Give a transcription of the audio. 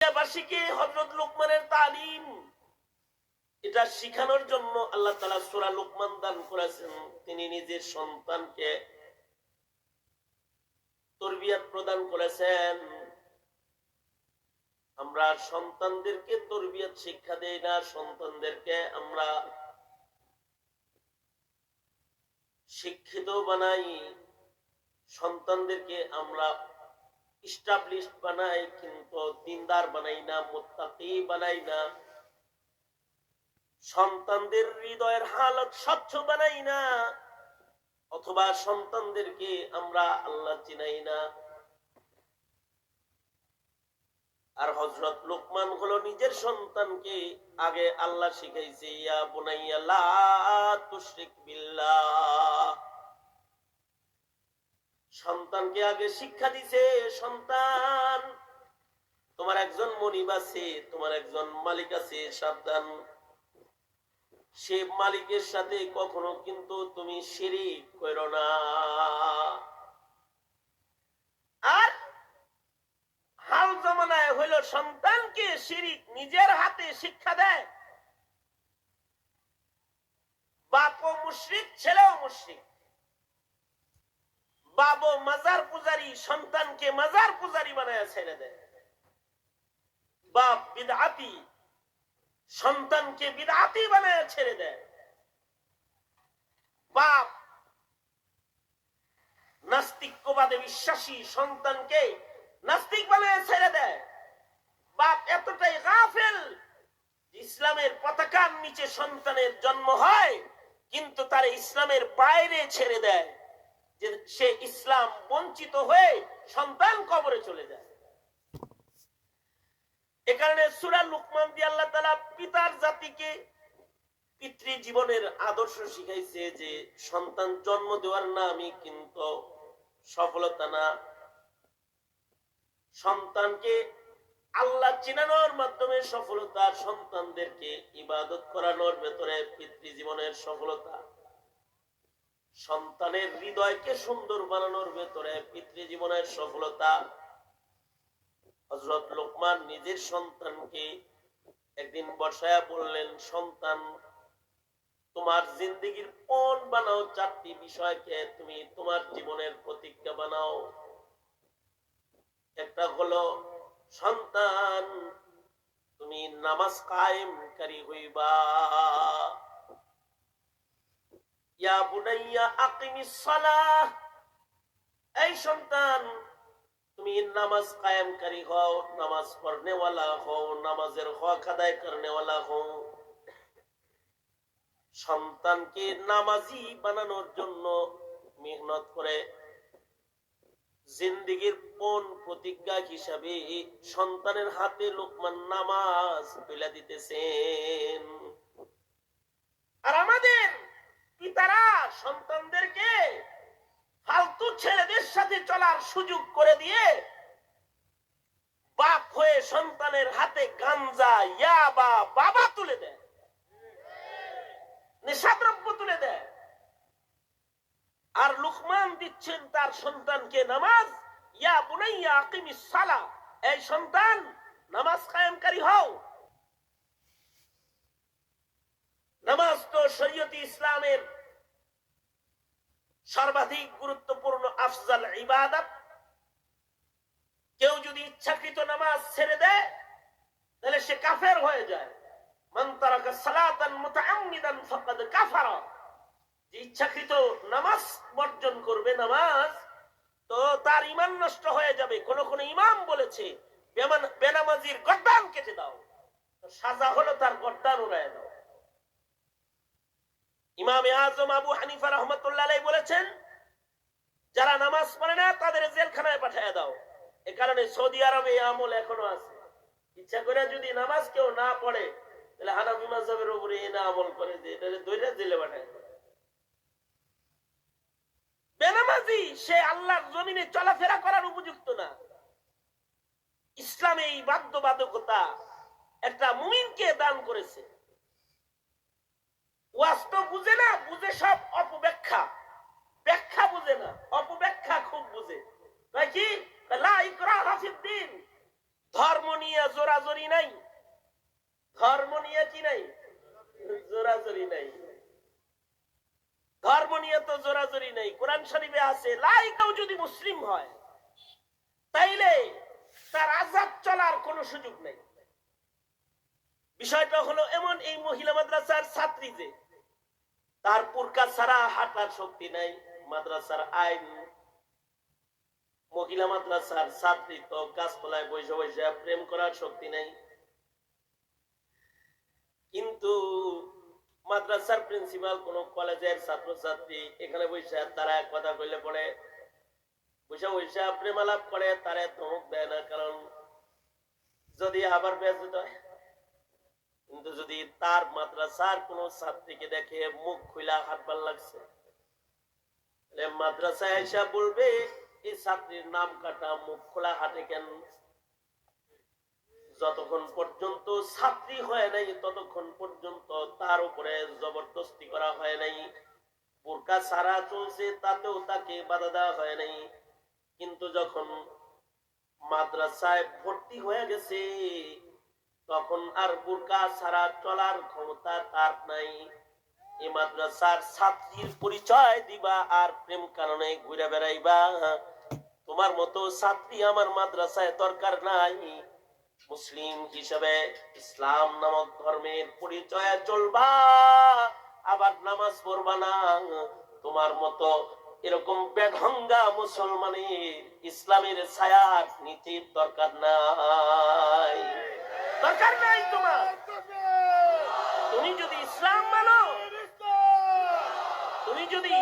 দুনিয়াবাসীকে হযরত লোকমানের তালিম, এটা শিখানোর জন্য আল্লাহ তাআলা সূরা লোকমান দান করেছেন। তিনি নিজের সন্তানকে তরবিয়ত প্রদান করেছেন। আমরা সন্তানদেরকে তরবিয়ত শিক্ষা দেই না, সন্তানদেরকে আমরা শিক্ষিত বানাই, সন্তানদেরকে আমরা ইস্টাবলিশড বানাই, কিন্তু দিনদার বানাই না, মুত্তাকি বানাই না। সন্তানদের হৃদয়ের হালত স্বচ্ছ বানাই না, অথবা সন্তানদেরকে আমরা আল্লাহ চিনাই না। আর হযরত লোকমান হলো নিজের সন্তানকে আগে আল্লাহ শিখাইছে, ইয়া বুনাইয়া লা তুশরিক বিল্লাহ। সন্তানকে আগে শিক্ষা দিছে, সন্তান তোমার একজন মনিব আছে, তোমার একজন মালিক আছে, সাবধান, সে মালিকের সাথে কখনো কিন্তু তুমি শিরিক করো না। আর হাল জমানায় হইল সন্তানকে শিরিক নিজের হাতে শিক্ষা দেয়। বাপও মুশরিক, ছেলেও মুশরিক। বাবু মাজার পূজারি, সন্তানকে মাজার পূজারি বানায় ছেড়ে দেয়। বাপ বিদআতি, সন্তানকে বিদআতি বানায় ছেড়ে দেয়। বাপ নাস্তিকবাদে বিশ্বাসী, সন্তানকে নাস্তিক বানায় ছেড়ে দেয়। বাপ এতটাই গাফেল, ইসলামের পতাকার নিচে সন্তানের জন্ম হয়, কিন্তু তার ইসলামের বাইরে ছেড়ে দেয়, যে সে ইসলাম বঞ্চিত হয়ে সন্তান কবরে চলে যায়। এ কারণে সূরা লোকমান দিয়ে আল্লাহ তাআলা পিতার জাতিকে পিতৃ জীবনের আদর্শ শিখাইছে, যে সন্তান জন্ম দেওয়ার নামই কিন্তু সফলতা না, সন্তানকে আল্লাহ চিনানোর মাধ্যমে সফলতা, সন্তানদেরকে ইবাদত করানোর ভেতরে পিতৃ জীবনের সফলতা, সন্তানের হৃদয়কে সুন্দর বানানোর ভেতরে পিতৃ জীবনের সফলতা। হযরত লোকমান নিজের সন্তানকে একদিন বসায়া বললেন, সন্তান তোমার জিন্দেগির পণ বানাও, চারটি বিষয়কে তুমি তোমার জীবনের প্রতিজ্ঞা বানাও। একটা হলো, সন্তান তুমি নামাজ কায়েমকারী হইবা। ইয়া বুনাইয়া আকিমিস সালাহ, এই সন্তান তুমি নামাজ কায়েমকারী হও, নামাজ পড়নেওয়ালা হও, নামাজের হক আদায় করনেওয়ালা হও। সন্তানকে নামাজি বানানোর জন্য মেহনত করে জিন্দেগির কোন প্রতিজ্ঞা হিসাবে সন্তানের হাতে লোকমান নামাজ তুলে দিতেছেন। আর আমাদের পিতারা সন্তানদেরকে ফালতু ছেলেদের সাথে চলার সুযোগ করে দিয়ে বাপ হয়ে সন্তানের হাতে গাঞ্জা, ইয়াবা, বাবা তুলে দেয়, নেশাদ্রব্য তুলে দেয়। আর লোকমান দিচ্ছেন তার সন্তানকে নামাজ, ইয়া বুনাইয়া আকিমিস সালাহ, এই সন্তান নামাজ কায়েমকারী হও। নামাজ তো শরীয়তে ইসলামের সর্বাধিক গুরুত্বপূর্ণ আফজাল ইবাদত। কেউ যদি ইচ্ছাকৃত নামাজ ছেড়ে দেয় তাহলে সে কাফের হয়ে যায়। মান তারাকা সালাতান মুতাআম্মিদান ফাকাদ কাফারা, যে ইচ্ছাকৃত নামাজ বর্জন করবে, নামাজ, তো তার ঈমান নষ্ট হয়ে যাবে। কোন কোন ইমাম বলেছে বেনামাজির গর্দান কেটে দাও, সাজা হলো তার গর্দান উড়ায় দাও। ইমামে আজম আবু হানিফা রাহমাতুল্লাহ আলাইহি বলেছেন, যারা নামাজ পড়ে না তাদের জেলখানায় পাঠিয়ে দাও। এ কারণে সৌদি আরবে এই আমল এখনো আছে। ইচ্ছা করে যদি নামাজ কেউ না পড়ে তাহলে হানাফি মাযহাবের উপরে এই না আমল করে যে এটা দুইটা জেলে পাঠায়। বেনামাজি সে আল্লাহর জমিনে চলাফেরা করার উপযুক্ত না। ইসলামে এই বাধ্যবাধকতা একটা মুমিনকে দান করেছে। ওয়াস্তব বুঝে না, বুঝে সব অপব্যাখ্যা, ব্যাখ্যা বুঝে না, অপব্যাখ্যা খুব বুঝে। তাই কি লা ইকরাহা ফিদ্দীন, ধর্ম নিয়ে জোরাজোরি নাই, ধর্ম নিয়ে কি নাই, জোরাজোরি নাই। ধর্ম নিয়ে তো জোরাজোরি নাই। কোরআন শরীফে আছে লাইকাও যদি মুসলিম হয় তাইলে তার আজাদ চলার কোনো সুযোগ নেই। বিষয়টা হলো এমন, এই মহিলা মাদ্রাসার ছাত্রী যে তার পুরকা ছাড়া হাঁটার শক্তি নাই, মাদ্রাসার আইন, মহিলা মাদ্রাসার ছাত্রী তো গাছতলায় বসে বসে প্রেম করার শক্তি নাই। কিন্তু মাদ্রাসার প্রিন্সিপাল কোন কলেজের ছাত্রছাত্রী এখানে বসে তারা কথা কইলে পড়ে বসে বসে প্রেমালাপ করে, তারা ধমক দেয় না, কারণ যদি আবার বেঁচে হয়। কিন্তু যদি তার মাদ্রাসার কোন ছাত্রীকে দেখে মুখ খুলা হাঁটবার লাগছে, মাদ্রাসায় এসে বলবে এই ছাত্রীর নাম কাটা, মুখ খোলা হাঁটে কেন? যতক্ষণ পর্যন্ত ছাত্রী হয় নাই ততক্ষণ পর্যন্ত তার উপরে জবরদস্তি করা হয় নাই, বোরকা ছাড়া চলছে তাতেও তাকে বাধা দেওয়া হয় নাই। কিন্তু যখন মাদ্রাসায় ভর্তি হয়ে গেছে তখন আর বোরকা ছাড়া চলার ক্ষমতা তার নাই। এই মাদ্রাসার ছাত্রীর পরিচয় দিবা আর প্রেম কারণে ঘুরে বেড়াইবা, তোমার মতো ছাত্রী আমার মাদ্রাসায় দরকার নাই। মুসলিম হিসেবে ইসলাম নামক ধর্মের পরিচয়ে চলবা, আবার নামাজ পড়বা না। তোমার মতো এরকম বেঢঙ্গা মুসলমানের ইসলামের ছায়ার নীতির দরকার নাই, দরকার নাই তোমার। তুমি যদি ইসলাম মানো, তুমি যদি